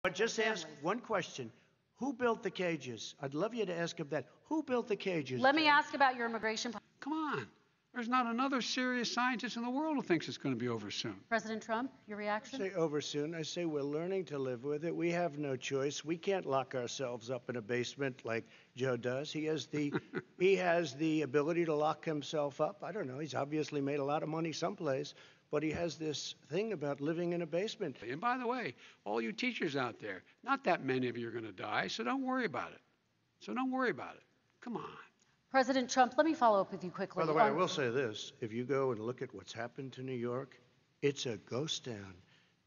But just ask one question. Who built the cages? I'd love you to ask him that. Who built the cages? Let me ask about your immigration policy. Come on. There's not another serious scientist in the world who thinks it's going to be over soon. President Trump, your reaction? I say over soon. I say we're learning to live with it. We have no choice. We can't lock ourselves up in a basement like Joe does. He has the ability to lock himself up. I don't know. He's obviously made a lot of money someplace, but he has this thing about living in a basement. And by the way, all you teachers out there, not that many of you are going to die, so don't worry about it. Come on. President Trump, let me follow up with you quickly. By the way, I will say this. If you go and look at what's happened to New York, it's a ghost town.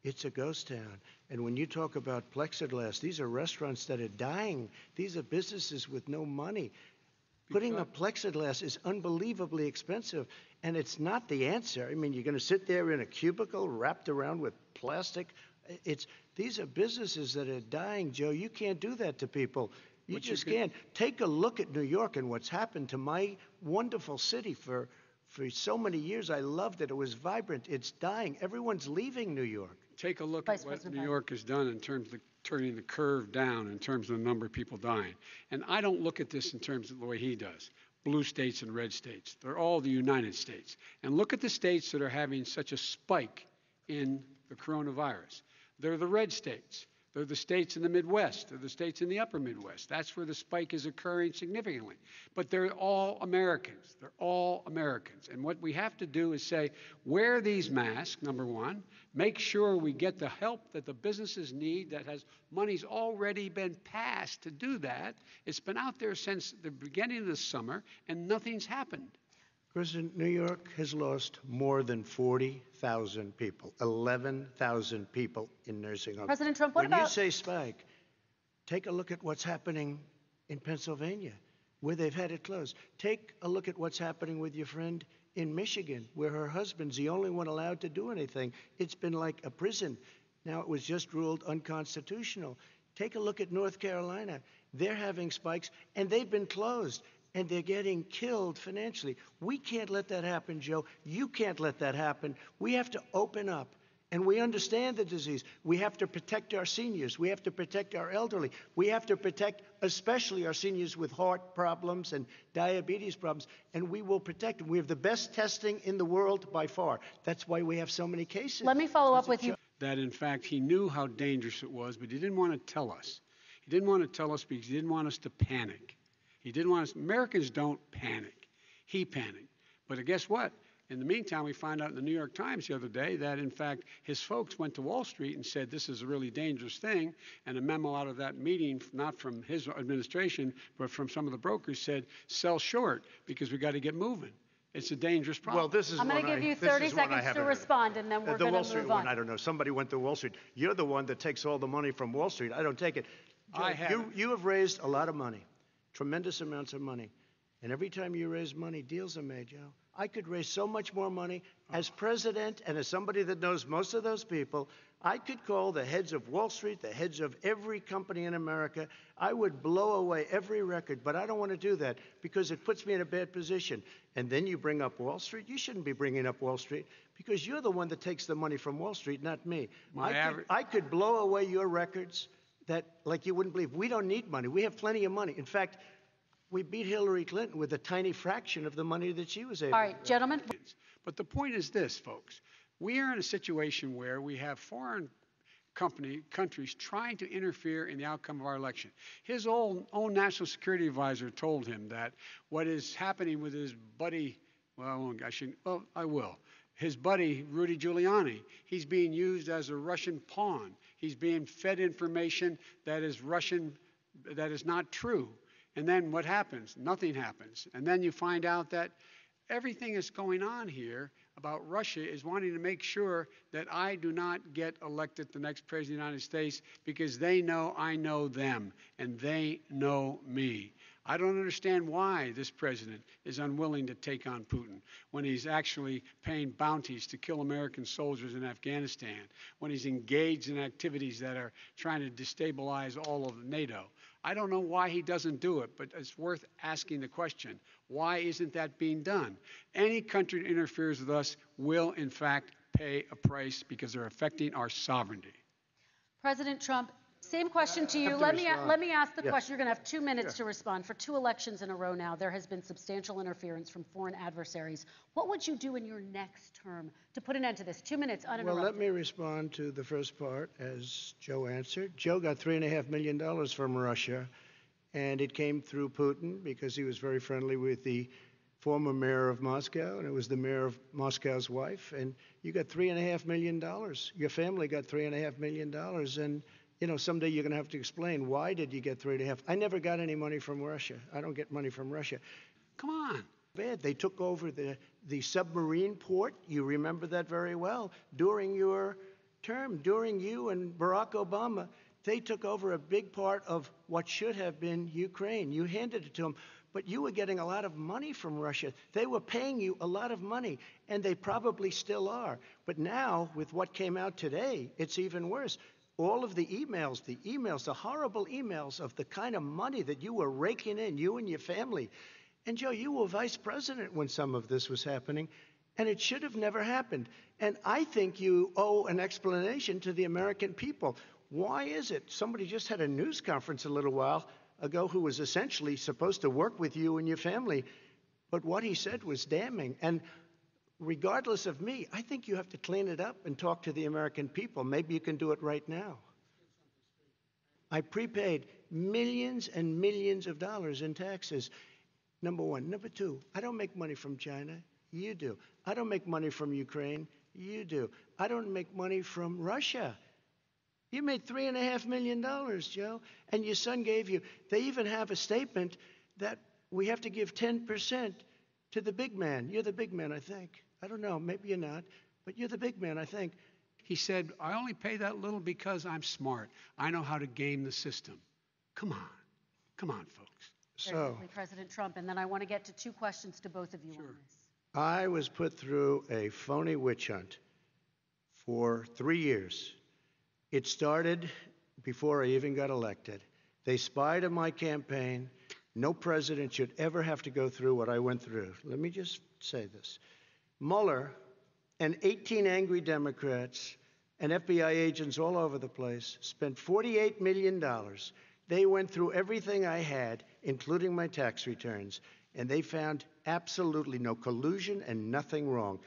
It's a ghost town. And when you talk about plexiglass, these are restaurants that are dying. These are businesses with no money. Putting up plexiglass is unbelievably expensive, and it's not the answer. I mean, you're going to sit there in a cubicle wrapped around with plastic. These are businesses that are dying, Joe. You can't do that to people. You just can't. Take a look at New York and what's happened to my wonderful city for so many years. I loved it. It was vibrant. It's dying. Everyone's leaving New York. Take a look at what New York has done in terms of turning the curve down in terms of the number of people dying. And I don't look at this in terms of the way he does. Blue states and red states. They're all the United States. And look at the states that are having such a spike in the coronavirus. They're the red states. They're the states in the Midwest. They're the states in the upper Midwest. That's where the spike is occurring significantly. But they're all Americans. They're all Americans. And what we have to do is say, wear these masks, number one. Make sure we get the help that the businesses need that has money's already been passed to do that. It's been out there since the beginning of the summer, and nothing's happened. President, New York has lost more than 40,000 people, 11,000 people in nursing homes. President Trump, when you say spike, take a look at what's happening in Pennsylvania, where they've had it closed. Take a look at what's happening with your friend in Michigan, where her husband's the only one allowed to do anything. It's been like a prison. Now it was just ruled unconstitutional. Take a look at North Carolina. They're having spikes, and they've been closed. And they're getting killed financially. We can't let that happen, Joe. You can't let that happen. We have to open up. And we understand the disease. We have to protect our seniors. We have to protect our elderly. We have to protect especially our seniors with heart problems and diabetes problems. And we will protect them. We have the best testing in the world by far. That's why we have so many cases. Let me follow up with you. That, in fact, he knew how dangerous it was, but he didn't want to tell us. He didn't want to tell us because he didn't want us to panic. He didn't want us. Americans don't panic. He panicked. But guess what? In the meantime, we found out in the New York Times the other day that, in fact, his folks went to Wall Street and said this is a really dangerous thing. And a memo out of that meeting, not from his administration, but from some of the brokers, said sell short because we got to get moving. It's a dangerous problem. Well, this is I'm going to give you 30 seconds to respond, and then we're going to move on. The Wall Street one, I don't know. Somebody went to Wall Street. You're the one that takes all the money from Wall Street. I don't take it. You have raised a lot of money. Tremendous amounts of money. And every time you raise money, deals are made, Joe. I could raise so much more money. As president and as somebody that knows most of those people, I could call the heads of Wall Street, the heads of every company in America. I would blow away every record, but I don't want to do that because it puts me in a bad position. And then you bring up Wall Street. You shouldn't be bringing up Wall Street because you're the one that takes the money from Wall Street, not me. I could blow away your records that like you wouldn't believe. We don't need money. We have plenty of money. In fact, we beat Hillary Clinton with a tiny fraction of the money that she was able to. All right, gentlemen. But the point is this, folks. We are in a situation where we have foreign countries trying to interfere in the outcome of our election. His own national security advisor told him that what is happening with his buddy, I will. His buddy, Rudy Giuliani, he's being used as a Russian pawn. He's being fed information that is Russian, that is not true. And then what happens? Nothing happens. And then you find out that everything that's going on here about Russia is wanting to make sure that I do not get elected the next president of the United States because they know I know them and they know me. I don't understand why this president is unwilling to take on Putin when he's actually paying bounties to kill American soldiers in Afghanistan, when he's engaged in activities that are trying to destabilize all of NATO. I don't know why he doesn't do it, but it's worth asking the question, why isn't that being done? Any country that interferes with us will, in fact, pay a price because they're affecting our sovereignty. President Trump, Same question to you. Let me ask the question. You're going to have 2 minutes to respond. For 2 elections in a row now, there has been substantial interference from foreign adversaries. What would you do in your next term to put an end to this? 2 minutes uninterrupted. Well, let me respond to the first part, as Joe answered. Joe got $3.5 million from Russia, and it came through Putin because he was very friendly with the former mayor of Moscow, and it was the mayor of Moscow's wife. And you got $3.5 million. Your family got $3.5 million, and someday you're going to have to explain, why did you get 3.5? I never got any money from Russia. I don't get money from Russia. Come on. Bad. They took over the submarine port. You remember that very well. During your term, during you and Barack Obama, they took over a big part of what should have been Ukraine. You handed it to them, but you were getting a lot of money from Russia. They were paying you a lot of money, and they probably still are. But now, with what came out today, it's even worse. All of the emails, the horrible emails of the kind of money that you were raking in, you and your family. And Joe, you were vice president when some of this was happening, and it should have never happened. And I think you owe an explanation to the American people. Why is it? Somebody just had a news conference a little while ago who was essentially supposed to work with you and your family, but what he said was damning. And regardless of me, I think you have to clean it up and talk to the American people. Maybe you can do it right now. I prepaid millions and millions of dollars in taxes. Number one. Number two, I don't make money from China. You do. I don't make money from Ukraine. You do. I don't make money from Russia. You made $3.5 million, Joe, and your son gave you. They even have a statement that we have to give 10% to the big man. You're the big man, I think. I don't know, maybe you're not, but you're the big man, I think. He said, I only pay that little because I'm smart. I know how to game the system. Come on, folks. So, President Trump, and then I want to get to 2 questions to both of you on this. I was put through a phony witch hunt for 3 years. It started before I even got elected. They spied on my campaign. No president should ever have to go through what I went through. Let me just say this. Mueller and 18 angry Democrats and FBI agents all over the place spent $48 million. They went through everything I had, including my tax returns, and they found absolutely no collusion and nothing wrong.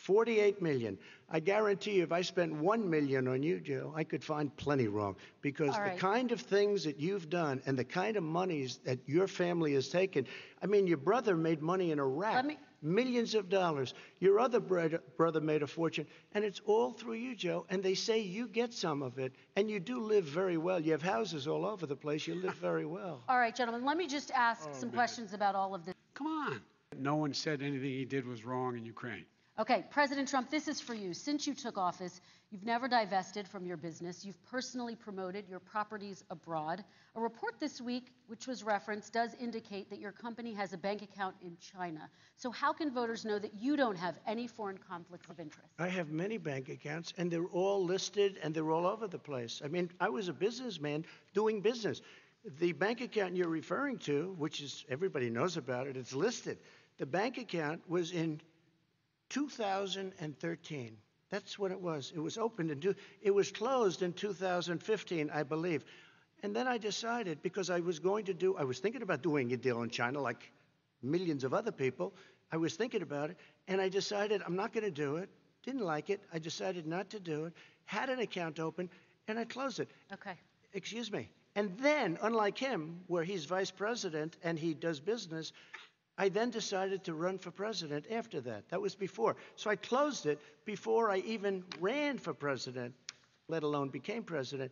$48 million. I guarantee you, if I spent $1 million on you, Joe, I could find plenty wrong. Because the kind of things that you've done and the kind of monies that your family has taken, I mean, your brother made money in Iraq. Millions of dollars. Your other brother made a fortune, and it's all through you, Joe. And they say you get some of it, and you do live very well. You have houses all over the place. You live very well. All right, gentlemen, let me just ask some questions about all of this. Come on. No one said anything he did was wrong in Ukraine. Okay, President Trump, this is for you. Since you took office, you've never divested from your business. You've personally promoted your properties abroad. A report this week, which was referenced, does indicate that your company has a bank account in China. So how can voters know that you don't have any foreign conflicts of interest? I have many bank accounts, and they're all listed, and they're all over the place. I mean, I was a businessman doing business. The bank account you're referring to, which is everybody knows about it, it's listed. The bank account was in 2013. That's what it was. It was opened it was closed in 2015, I believe. And then I decided, because I was thinking about doing a deal in China like millions of other people. I was thinking about it, and I decided I'm not going to do it. Didn't like it. I decided not to do it. Had an account open, and I closed it. Okay. Excuse me. And then, unlike him, where he's vice president and he does business, I then decided to run for president after that. That was before. So I closed it before I even ran for president, let alone became president.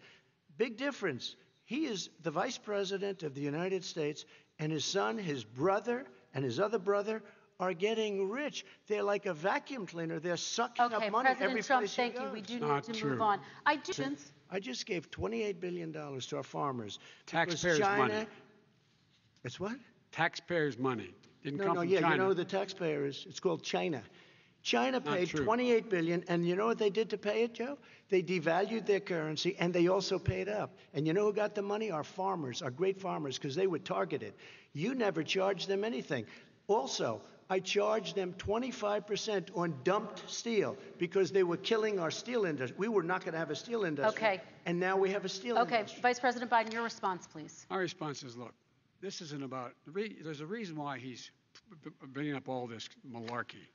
Big difference. He is the vice president of the United States, and his son, his brother, and his other brother are getting rich. They're like a vacuum cleaner. They're sucking up money every place he goes. President Trump, thank you. We do need to move on. I just gave $28 billion to our farmers. Taxpayers' money. It's what? Taxpayers' money. Didn't come from China. China. You know who the taxpayer is? It's called China. China paid $28 billion, and you know what they did to pay it, Joe? They devalued their currency, and they also paid up. And you know who got the money? Our farmers, our great farmers, because they were targeted. You never charged them anything. Also, I charged them 25% on dumped steel because they were killing our steel industry. We were not going to have a steel industry. Okay. And now we have a steel Okay, industry. Vice President Biden, your response, please. My response is, look, this isn't about, there's a reason why he's bringing up all this malarkey.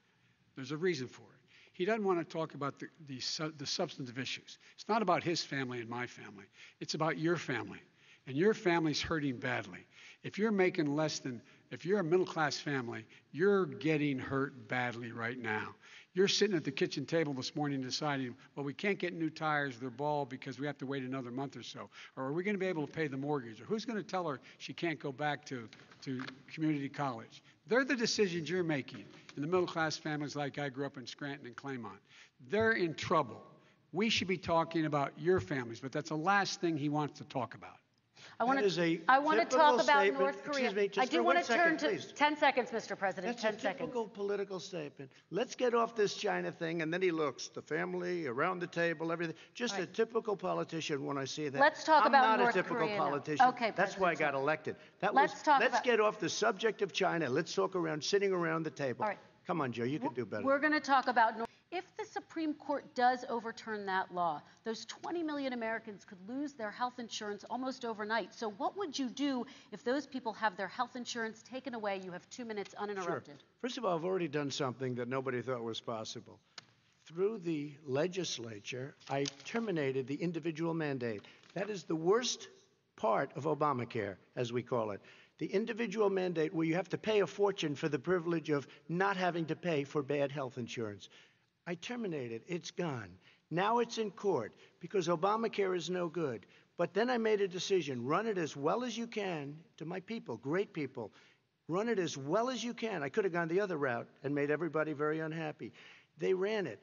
There's a reason for it. He doesn't want to talk about the substantive issues. It's not about his family and my family. It's about your family. And your family's hurting badly. If you're making less than, if you're a middle-class family, you're getting hurt badly right now. You're sitting at the kitchen table this morning deciding, well, we can't get new tires, they're bald because we have to wait another month or so. Or are we going to be able to pay the mortgage? Or who's going to tell her she can't go back to community college? They're the decisions you're making in the middle-class families like I grew up in Scranton and Claymont. They're in trouble. We should be talking about your families, but that's the last thing he wants to talk about. I want to talk about North Korea. I do want to turn to 10 seconds, Mr. President. That's 10 a seconds. typical political statement. Let's get off this China thing, and then he looks, the family, around the table, everything. Just a typical politician when I see that. Let's talk about North I'm not a typical Korea now. politician. Okay, That's why I got elected. Let's get off the subject of China. Let's talk sitting around the table. All right. Come on, Joe, you can do better. We're going to talk about if the Supreme Court does overturn that law, those 20 million Americans could lose their health insurance almost overnight. So what would you do if those people have their health insurance taken away? You have 2 minutes uninterrupted. Sure. First of all, I've already done something that nobody thought was possible. Through the legislature, I terminated the individual mandate. That is the worst part of Obamacare, as we call it. The individual mandate where you have to pay a fortune for the privilege of not having to pay for bad health insurance. I terminated. It's gone. Now it's in court because Obamacare is no good. But then I made a decision. Run it as well as you can to my people, great people. Run it as well as you can. I could have gone the other route and made everybody very unhappy. They ran it.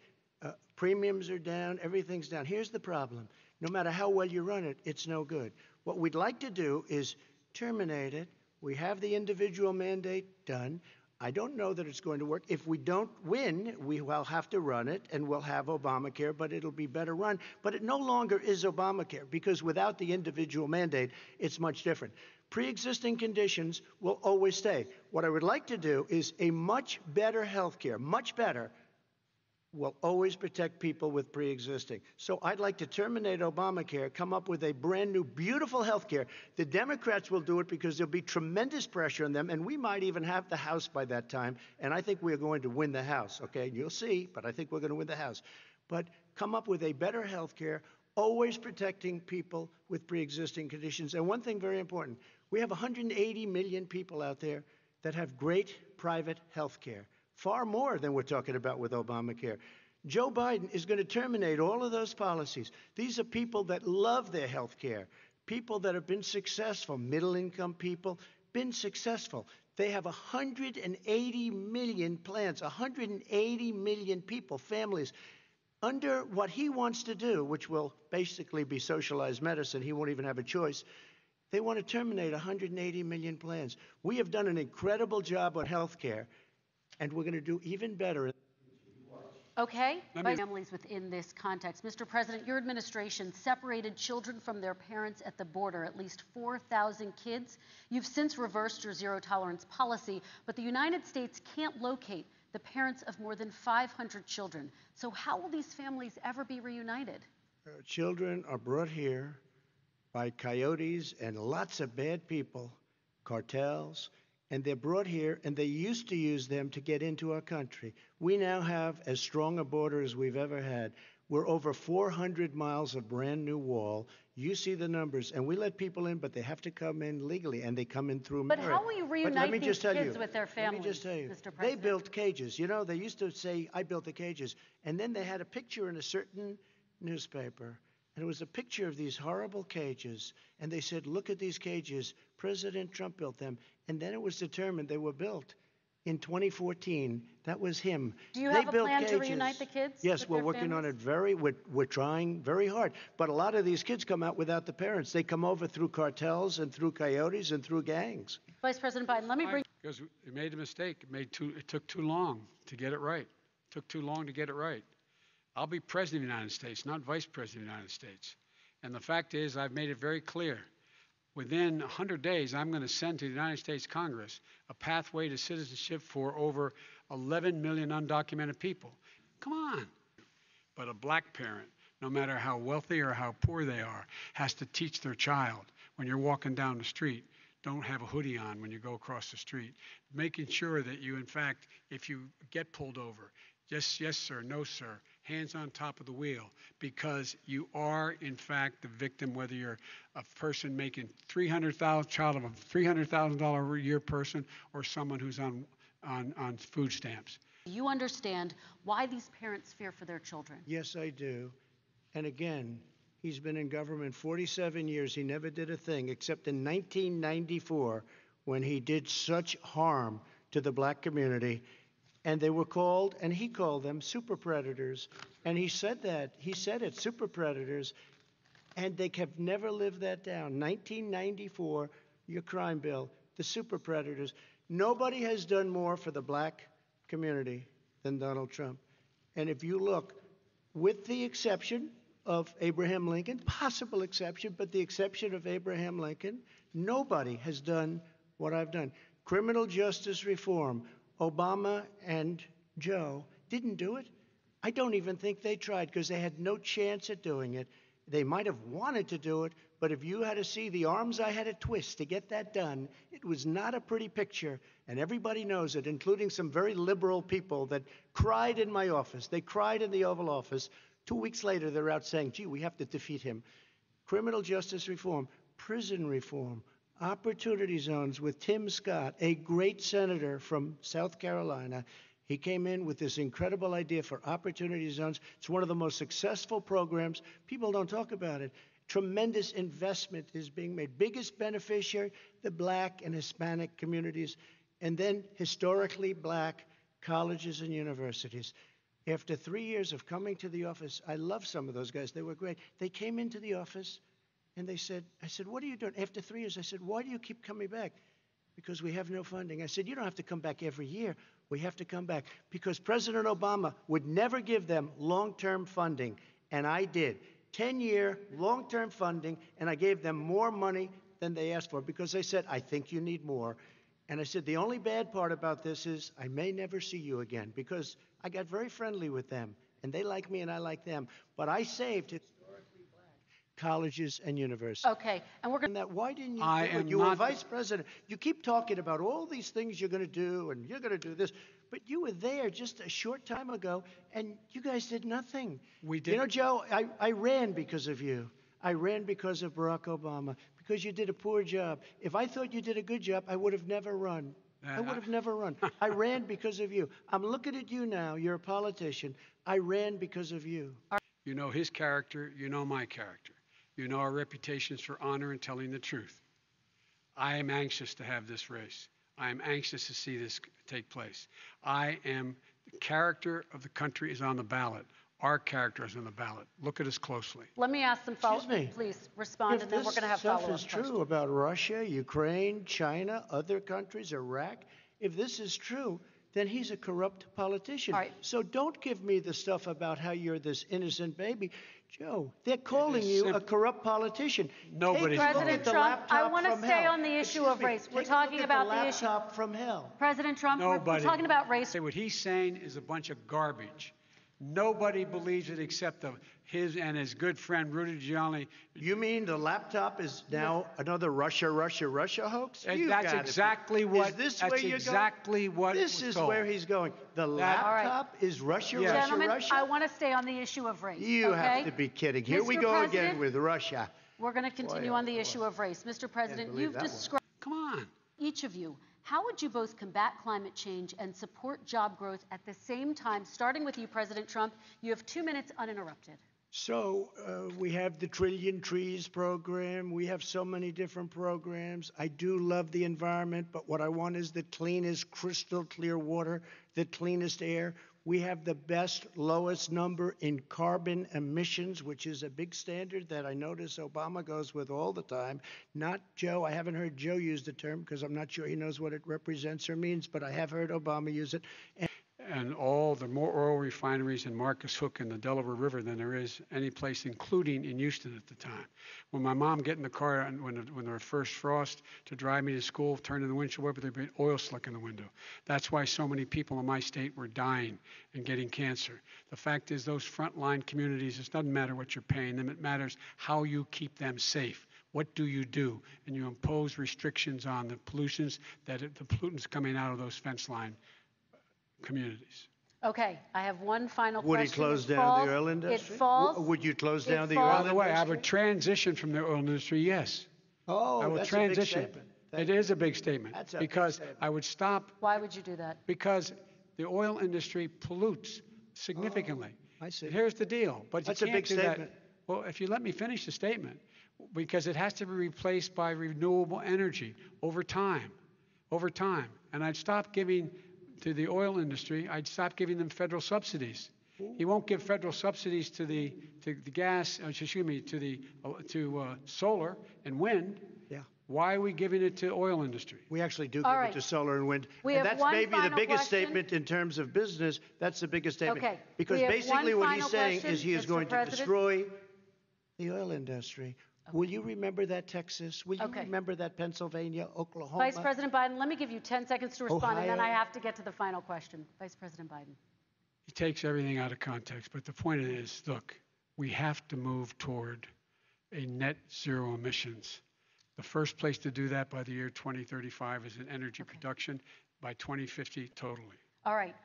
Premiums are down. Everything's down. Here's the problem. No matter how well you run it, it's no good. What we'd like to do is terminate it. We have the individual mandate done. I don't know that it's going to work. If we don't win, we will have to run it, and we'll have Obamacare, but it'll be better run. But it no longer is Obamacare, because without the individual mandate, it's much different. Pre-existing conditions will always stay. What I would like to do is a much better health care, much better, will always protect people with pre-existing. So I'd like to terminate Obamacare, come up with a brand new, beautiful health care. The Democrats will do it because there'll be tremendous pressure on them, and we might even have the House by that time, and I think we're going to win the House, okay? You'll see, but I think we're going to win the House. But come up with a better health care, always protecting people with pre-existing conditions. And one thing very important, we have 180 million people out there that have great private health care. Far more than we're talking about with Obamacare. Joe Biden is going to terminate all of those policies. These are people that love their health care, people that have been successful, middle-income people, been successful. They have 180 million plans, 180 million people, families. Under what he wants to do, which will basically be socialized medicine, he won't even have a choice, they want to terminate 180 million plans. We have done an incredible job on health care. And we're going to do even better. Okay, families within this context. Mr. President, your administration separated children from their parents at the border, at least 4,000 kids. You've since reversed your zero-tolerance policy, but the United States can't locate the parents of more than 500 children. So how will these families ever be reunited? Children are brought here by coyotes and lots of bad people, cartels, and they're brought here, and they used to use them to get into our country. We now have as strong a border as we've ever had. We're over 400 miles of brand new wall. You see the numbers, and we let people in, but they have to come in legally, and they come in through merit. But how will you reunite these kids with their families, let me just tell you, Mr. President? they built cages. You know, they used to say, I built the cages, and then they had a picture in a certain newspaper, and it was a picture of these horrible cages, and they said, look at these cages. President Trump built them, and then it was determined they were built in 2014. That was him. Do you have a plan to reunite the kids? Yes, we're working on it we're trying very hard. But a lot of these kids come out without the parents. They come over through cartels and through coyotes and through gangs. Vice President Biden, let me bring... Because we made a mistake. It took too long to get it right. It took too long to get it right. I'll be president of the United States, not vice president of the United States. And the fact is, I've made it very clear. within 100 days, I'm going to send to the United States Congress a pathway to citizenship for over 11 million undocumented people. Come on. But a black parent, no matter how wealthy or how poor they are, has to teach their child when you're walking down the street, don't have a hoodie on when you go across the street. Making sure that you, in fact, if you get pulled over, just yes, sir, no, sir, hands on top of the wheel, because you are, in fact, the victim, whether you're a person making child of a $300,000 a year person or someone who's on food stamps. You understand why these parents fear for their children. Yes, I do. And again, he's been in government 47 years. He never did a thing except in 1994 when he did such harm to the black community. And they were called, and he called them super predators. And he said that. He said it, super predators. And they have never lived that down. 1994, your crime bill, the super predators. Nobody has done more for the black community than Donald Trump. And if you look, with the exception of Abraham Lincoln, possible exception, but the exception of Abraham Lincoln, nobody has done what I've done. Criminal justice reform, Obama and Joe didn't do it. I don't even think they tried because they had no chance at doing it. They might have wanted to do it, but if you had to see the arms I had to twist to get that done, it was not a pretty picture, and everybody knows it, including some very liberal people that cried in my office. They cried in the Oval Office. 2 weeks later, they're out saying, gee, we have to defeat him. Criminal justice reform, prison reform, opportunity zones with Tim Scott, a great senator from South Carolina. He came in with this incredible idea for opportunity zones. It's one of the most successful programs. People don't talk about it. Tremendous investment is being made. Biggest beneficiary, the black and Hispanic communities, and then historically black colleges and universities. After 3 years of coming to the office, I love some of those guys. They were great. They came into the office and they said, I said, what are you doing? After 3 years, I said, why do you keep coming back? Because we have no funding. I said, you don't have to come back every year. We have to come back because President Obama would never give them long-term funding, and I did. 10-year long-term funding, and I gave them more money than they asked for because they said, I think you need more. And I said, the only bad part about this is I may never see you again because I got very friendly with them, and they like me and I like them. But I saved historically black colleges and universities. Okay, and we're going to... Why didn't you do it? You were vice president. You keep talking about all these things you're going to do, and you're going to do this. But you were there just a short time ago, and you guys did nothing. We did. You know, Joe, I ran because of you. I ran because of Barack Obama, because you did a poor job. If I thought you did a good job, I would have never run. I would have never run. I ran because of you. I'm looking at you now. You're a politician. I ran because of you. You know his character. You know my character. You know our reputations for honor and telling the truth. I am anxious to have this race. I am anxious to see this take place. The character of the country is on the ballot. Our character is on the ballot. Look at us closely. Let me ask some follow-up. Excuse me. Please respond, and then we're going to have If follow-up this stuff is true about Russia, Ukraine, China, other countries, Iraq, if this is true, then he's a corrupt politician. All right. So don't give me the stuff about how you're this innocent baby. Joe, they're calling you a corrupt politician. Nobody's President Trump, I want to stay on the issue of race. We're talking about the issue. Laptop from hell. President Trump, we're talking about race. What he's saying is a bunch of garbage. Nobody believes it except his and his good friend Rudy Giuliani. You mean the laptop is now another Russia hoax? And that's exactly what. Is this that's where you're exactly going? what. This is told. where he's going. The laptop is Russia, Gentlemen, Russia. I want to stay on the issue of race. You okay? have to be kidding. Here we Mr. go President, again with Russia. We're going to continue on the issue of race. Mr. President, you've described, Come on. each of you, how would you both combat climate change and support job growth at the same time? Starting with you, President Trump, you have 2 minutes uninterrupted. So we have the Trillion Trees program. We have so many different programs. I do love the environment, but what I want is the cleanest, crystal clear water, the cleanest air. We have the best, lowest number in carbon emissions, which is a big standard that I notice Obama goes with all the time. Not Joe. I haven't heard Joe use the term because I'm not sure he knows what it represents or means, but I have heard Obama use it. and all the more oil refineries in Marcus Hook and the Delaware River than there is any place, including in Houston at the time. When my mom get in the car and when there was first frost to drive me to school, turning the windshield wiper, there'd be oil slick in the window. That's why so many people in my state were dying and getting cancer. The fact is, those frontline communities, it doesn't matter what you're paying them, it matters how you keep them safe. What do? And you impose restrictions on the pollutions the pollutants coming out of those fence line communities. Okay, I have one final Would question. he close down the oil It industry? falls. Would you close it down the falls- oil By the way, I industry? would transition from the oil industry, yes. Oh, I will that's transition. a big statement. It is a big statement. That's a big because statement. I would stop Why would you do that? because the oil industry pollutes significantly. I see. Here's the deal. But That's you a can't big do statement. that. Well, if you let me finish the statement, because it has to be replaced by renewable energy over time. And I'd stop giving to the oil industry, I'd stop giving them federal subsidies. He won't give federal subsidies to the gas, to solar and wind. Yeah. Why are we giving it to oil industry? We actually do All give right. it to solar and wind. We And have that's one maybe the final biggest question. statement in terms of business. That's the biggest statement. Okay. Because We have basically one what he's final saying question, is he is Mr. going to President. destroy the oil industry. Will you remember that, Texas? Will you Okay. remember that, Pennsylvania, Oklahoma? Vice President Biden, let me give you 10 seconds to respond, and then Ohio. I have to get to the final question. Vice President Biden. He takes everything out of context. But the point is, look, we have to move toward a net zero emissions. The first place to do that by the year 2035 is in energy production. By 2050, totally. All right.